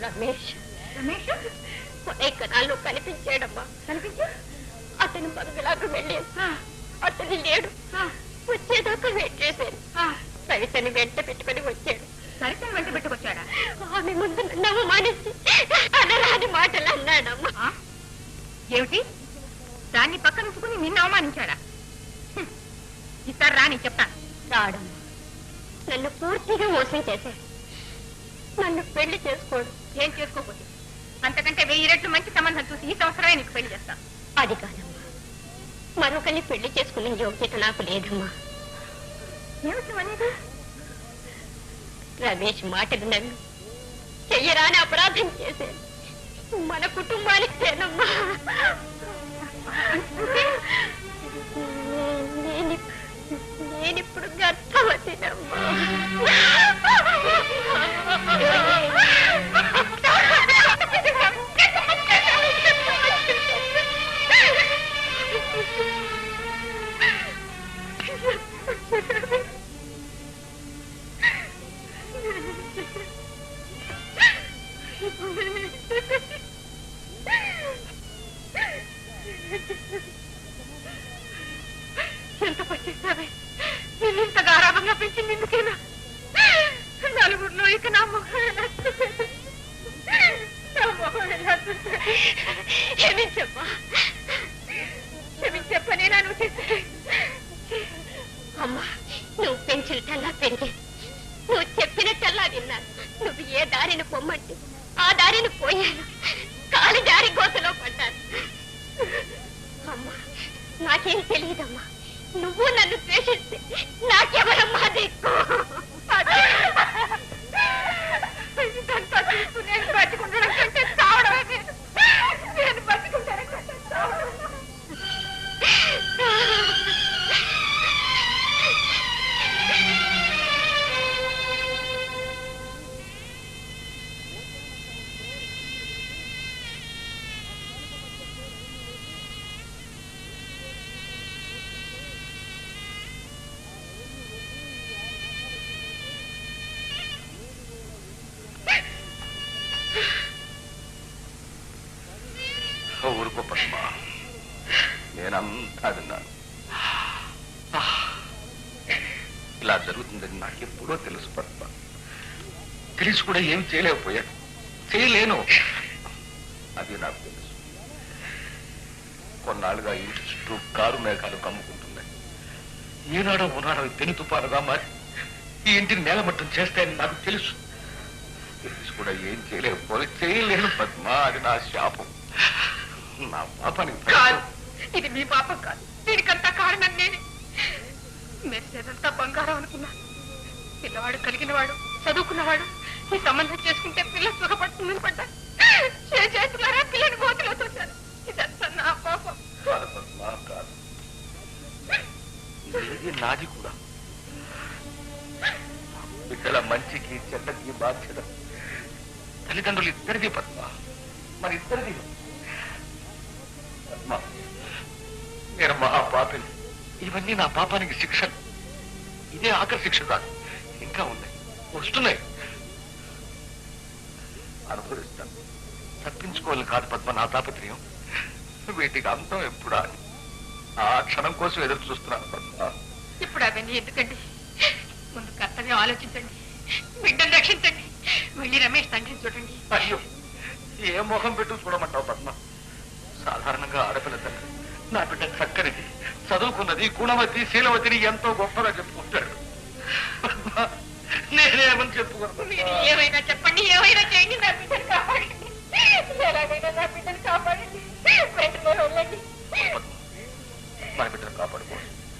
రమేష్ రమేష్ కొడైకెనాల్లో కనిపించాడమ్మా. కనిపించా అతను బంగ్లాకు వెళ్ళి అతను లేడు. వచ్చేదాకా వెయిట్ చేశాను. సరితని వెంట పెట్టుకుని వచ్చాడు. సరితని వెంట పెట్టుకొచ్చాడా? ఆమె ముందు నన్ను మానేసి అనరాని మాటలు అన్నాడమ్మా. ఏమిటి? దాన్ని పక్కన ఉంచుకుని నిన్ను అవమానించాడా? ఈసారి రాని చెప్తాను. రాడమ్మా. నన్ను పూర్తిగా మోసం చేశాడు. నన్ను పెళ్లి చేసుకోడు. ఏం చేసుకోకపోతే అంతకంటే 1000 రెట్లు మంచి సంబంధం చూసి ఈ సంవత్సరమే నీకు పెళ్లి చేస్తాను. అది కాదమ్మా, మరొకరిని పెళ్లి చేసుకునే యోగ్యత నాకు లేదమ్మా. ఏమిటి అనేది? రమేష్ మాటలు నన్ను చెయ్యరాని అపరాధం చేశాను. మన కుటుంబానికేనమ్మా. నేనిప్పుడు గర్భవతినమ్మా. ఎంత పచ్చేసావే? నేను ఇంత గారాభంగా పెంచింది ఎందుకేనా? నలుగురిలో ఇక నా మొహం క్షమించమ్మా, క్షమించప్ప. నేనా నువ్వు చేసే అమ్మా, నువ్వు పెంచినట్టల్లా పెరిగే, నువ్వు చెప్పినట్టల్లా విన్నాను. నువ్వు ఏ దారిని పొమ్మంటే ఆ దారిని పోయాను. కాలి దారి గోతలో పడ్డాను. అమ్మా, నాకేం తెలియదమ్మా. నువ్వు నన్ను ద్వేషిస్తే నాకెవరమ్మా దిక్కు? ఇదంతా చూస్తూ నేను బతికుండడం కంటే చావడమే నేను. నేను బతికుండడం కంటే చావడం. ఊరుకో పద్మ, నేనంతా విన్నాను. ఇలా జరుగుతుందని నాకెప్పుడో తెలుసు పద్మ. తెలిసి కూడా ఏం చేయలేకపోయాను, చేయలేను. అది నాకు తెలుసు. కొన్నాళ్ళుగా ఇంటి చుట్టూ కారు మేఘాలు కమ్ముకుంటున్నాయి. ఏనాడో ఉన్నాడో పెను తుపానుగా మారి ఈ ఇంటిని నేలమట్టం చేస్తాయని నాకు తెలుసు. తెలిసి కూడా ఏం చేయలేను పద్మ. అది నా శాపం, నా పాపానికి. కాదు, ఇది మీ పాపం కాదు. దీనికంతా కారణం నేనే. మెరిసేదంతా బంగారం అనుకున్నా. పిల్లవాడు కలిగినవాడు, చదువుకున్నవాడు. ఈ సంబంధం చేసుకుంటే పిల్ల సుఖపడుతుందని పడ్డా. చేతులారా పిల్లని గోతులో తోశాను. ఇదంతా నా పాపం. కాదు పద్మ, కాదు. ఇది నాది కూడా. బిడ్డల మంచికి చెడ్డకి బాధ్యత తల్లిదండ్రులు ఇద్దరిది పద్మ. మరి ఇద్దరిది. నేను మహాపాపిని. ఇవన్నీ నా పాపానికి శిక్షలు. ఇదే ఆఖరి శిక్ష కాదు, ఇంకా ఉన్నాయి, వస్తున్నాయి. అనుభవిస్తాను. తప్పించుకోవాలి కాదు పద్మ నా తాపత్రయం. వీటికి అంతం ఎప్పుడా అని ఆ క్షణం కోసం ఎదురు చూస్తున్నాను పద్మ. ఇప్పుడు అవన్నీ ఎందుకండి? ముందు కర్తవ్యం ఆలోచించండి, బిడ్డను రక్షించండి. వెళ్ళి రమేష్ తండ్రిని చూడండి. అయ్యో, ఏ మొహం పెట్టు చూడమంటావు పద్మ? సాధారణంగా ఆడపిల్ల తండ్రి నా బిడ్డ చక్కనిది, చదువుకున్నది, గుణవతి, శీలవతిని ఎంతో గొప్పగా చెప్పుకుంటాడు. నేనేమని చెప్పుకున్నాను? మీరు ఏమైనా చెప్పండి, ఏమైనా చేయండి, నా బిడ్డను కాపాడండి. ఎలాగైనా నా